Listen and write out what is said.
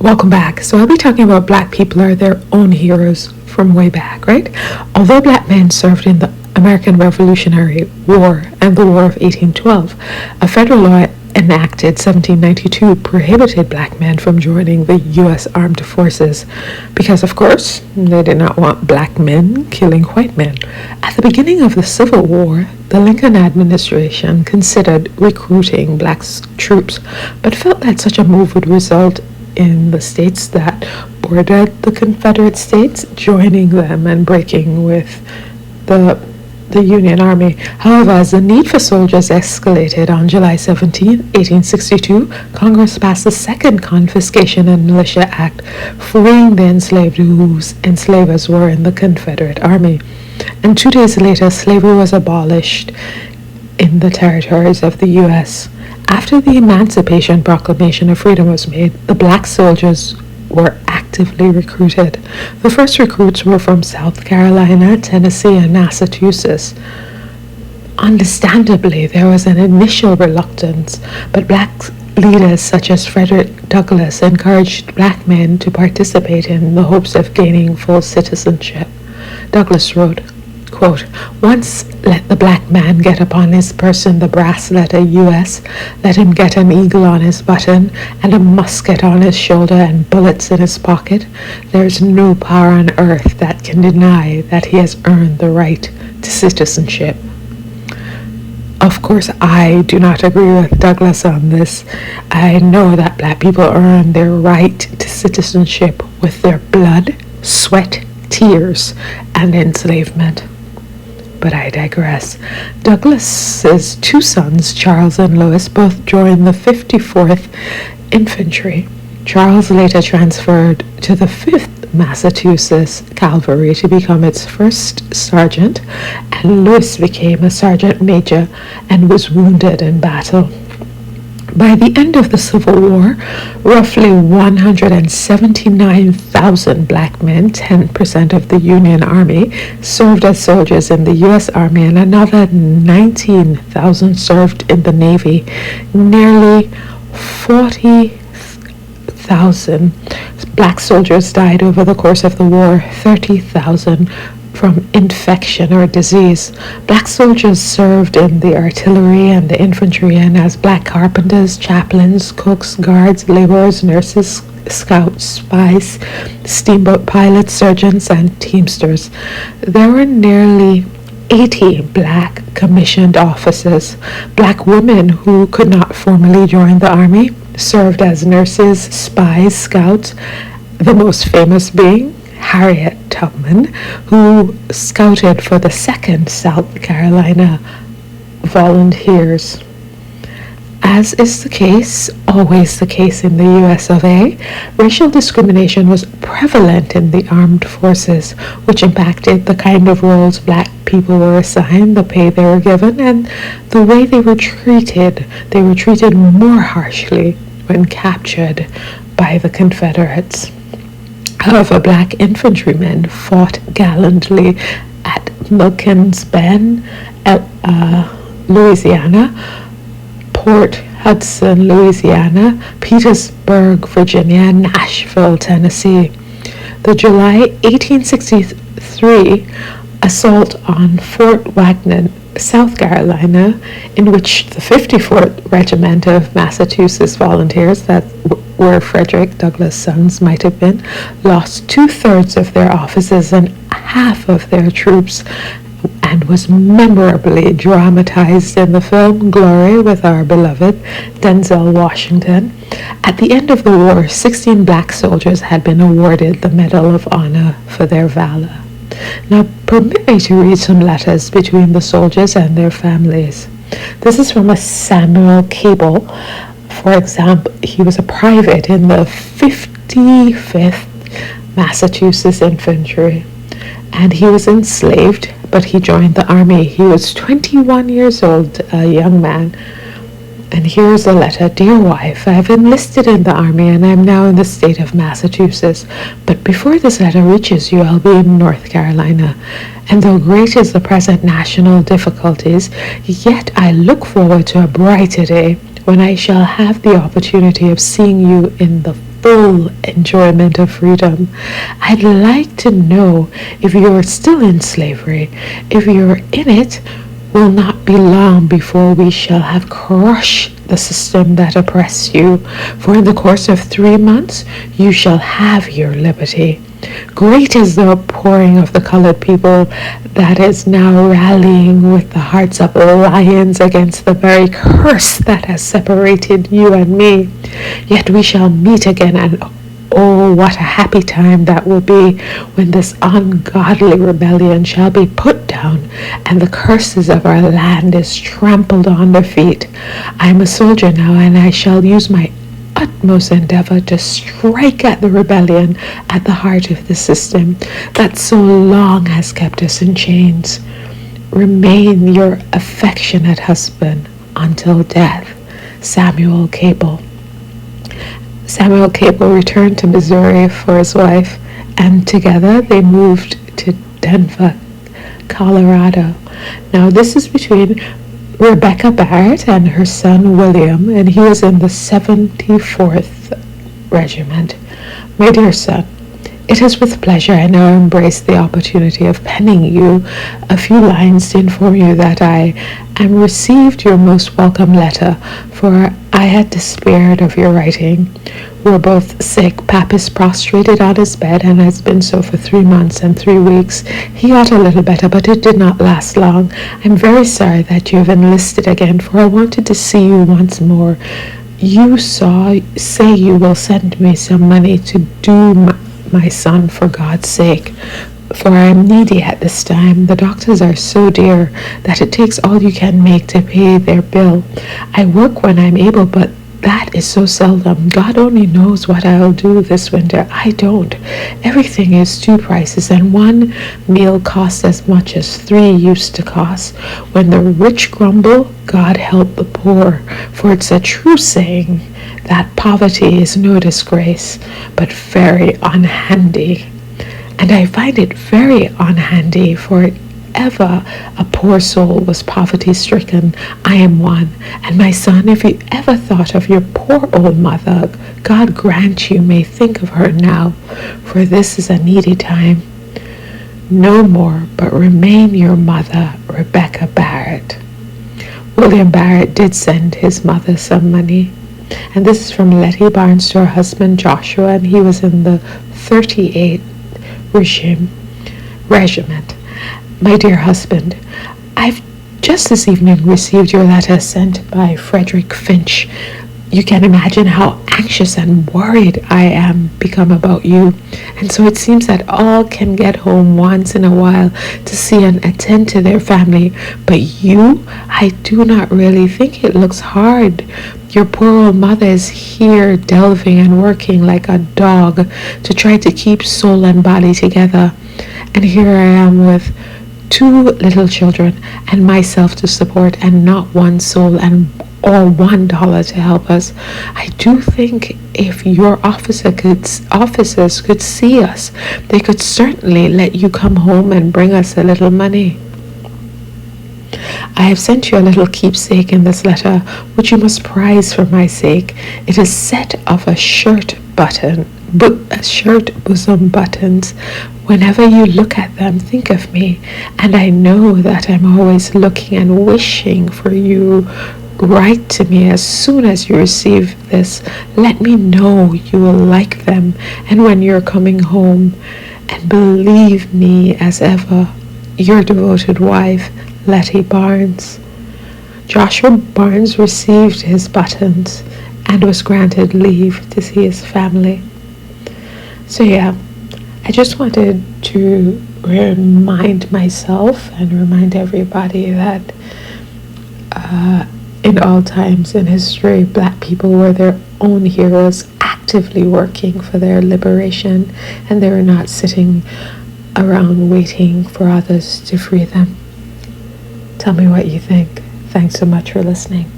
Welcome back. So I'll be talking about black people are their own heroes from way back, right? Although black men served in the American Revolutionary War and the War of 1812, a federal law enacted 1792 prohibited black men from joining the U.S. armed forces because, of course, they did not want black men killing white men. At the beginning of the Civil War, the Lincoln administration considered recruiting black troops, but felt that such a move would result in the states that bordered the Confederate States joining them and breaking with the Union Army. However, as the need for soldiers escalated on July 17, 1862, Congress passed the Second Confiscation and Militia Act, freeing the enslaved whose enslavers were in the Confederate Army. And 2 days later, slavery was abolished in the territories of the U.S. After the Emancipation Proclamation of Freedom was made, the black soldiers were actively recruited. The first recruits were from South Carolina, Tennessee, and Massachusetts. Understandably, there was an initial reluctance, but black leaders such as Frederick Douglass encouraged black men to participate in the hopes of gaining full citizenship. Douglass wrote, quote, "Once let the black man get upon his person the brass letter U.S., let him get an eagle on his button, and a musket on his shoulder, and bullets in his pocket. There is no power on earth that can deny that he has earned the right to citizenship." Of course, I do not agree with Douglass on this. I know that black people earn their right to citizenship with their blood, sweat, tears, and enslavement. But I digress. Douglas's two sons, Charles and Louis, both joined the 54th Infantry. Charles later transferred to the 5th Massachusetts Cavalry to become its first sergeant, and Louis became a sergeant major and was wounded in battle. By the end of the Civil War, roughly 179,000 black men, 10% of the Union Army, served as soldiers in the U.S. Army, and another 19,000 served in the Navy. Nearly 40,000 black soldiers died over the course of the war, 30,000 from infection or disease. Black soldiers served in the artillery and the infantry, and as black carpenters, chaplains, cooks, guards, laborers, nurses, scouts, spies, steamboat pilots, surgeons, and teamsters. There were nearly 80 black commissioned officers. Black women who could not formally join the army served as nurses, spies, scouts, the most famous being Harriet Tubman, who scouted for the 2nd South Carolina Volunteers. As is the case, always the case in the US of A, racial discrimination was prevalent in the armed forces, which impacted the kind of roles black people were assigned, the pay they were given, and the way they were treated. They were treated more harshly when captured by the Confederates. However, black infantrymen fought gallantly at Milton's Bend, Louisiana, Port Hudson, Louisiana, Petersburg, Virginia, and Nashville, Tennessee. The July 1863 assault on Fort Wagner, South Carolina, in which the 54th Regiment of Massachusetts Volunteers, that where Frederick Douglass' sons might have been, lost 2/3 of their officers and half of their troops, and was memorably dramatized in the film Glory with our beloved Denzel Washington. At the end of the war, 16 black soldiers had been awarded the Medal of Honor for their valor. Now, permit me to read some letters between the soldiers and their families. This is from a Samuel Cable. For example, he was a private in the 55th Massachusetts Infantry, and he was enslaved, but he joined the army. He was 21 years old, a young man. And here's a letter. Dear wife, I have enlisted in the army and I am now in the state of Massachusetts. But before this letter reaches you, I'll be in North Carolina. And though great is the present national difficulties, yet I look forward to a brighter day when I shall have the opportunity of seeing you in the full enjoyment of freedom. I'd like to know if you're still in slavery. If you're in it, will not be long before we shall have crushed the system that oppressed you. For in the course of 3 months you shall have your liberty. Great is the outpouring of the colored people that is now rallying with the hearts of lions against the very curse that has separated you and me. Yet we shall meet again, and oh, what a happy time that will be when this ungodly rebellion shall be put down and the curses of our land is trampled on their feet. I am a soldier now, and I shall use my utmost endeavor to strike at the rebellion at the heart of the system that so long has kept us in chains. Remain your affectionate husband until death. Samuel Cable. Samuel Cable returned to Missouri for his wife, and together they moved to Denver, Colorado. Now this is between Rebecca Barrett and her son William, and he was in the 74th Regiment. My dear son, it is with pleasure I now embrace the opportunity of penning you a few lines to inform you that I am received your most welcome letter, for I had despaired of your writing. We're both sick. Pap is prostrated on his bed and has been so for 3 months and 3 weeks. He got a little better, but it did not last long. I'm very sorry that you have enlisted again, for I wanted to see you once more. You say you will send me some money to do my son, for God's sake, for I am needy at this time. The doctors are so dear that it takes all you can make to pay their bill. I work when I'm able, but that is so seldom. God only knows what I'll do this winter. I don't. Everything is 2 prices, and 1 meal costs as much as 3 used to cost. When the rich grumble, God help the poor, for it's a true saying that poverty is no disgrace, but very unhandy. And I find it very unhandy, for it ever a poor soul was poverty-stricken, I am one. And my son, if you ever thought of your poor old mother, God grant you may think of her now, for this is a needy time. No more, but remain your mother, Rebecca Barrett. William Barrett did send his mother some money, and this is from Letty Barnes to her husband Joshua, and he was in the 38th Regiment. My dear husband, I've just this evening received your letter sent by Frederick Finch. You can imagine how anxious and worried I am become about you, and so it seems that all can get home once in a while to see and attend to their family, but you, I do not really think it looks hard. Your poor old mother is here delving and working like a dog to try to keep soul and body together, and here I am with 2 little children and myself to support, and not 1 soul or $1 to help us. I do think if your officers could see us, they could certainly let you come home and bring us a little money. I have sent you a little keepsake in this letter, which you must prize for my sake. It is set of a shirt bosom buttons. Whenever you look at them, think of me, and I know that I'm always looking and wishing for you. Write to me as soon as you receive this. Let me know you will like them, and when you're coming home, and believe me as ever, your devoted wife, Letty Barnes. Joshua Barnes received his buttons and was granted leave to see his family. So yeah, I just wanted to remind myself and remind everybody that in all times in history, Black people were their own heroes, actively working for their liberation, and they were not sitting around waiting for others to free them. Tell me what you think. Thanks so much for listening.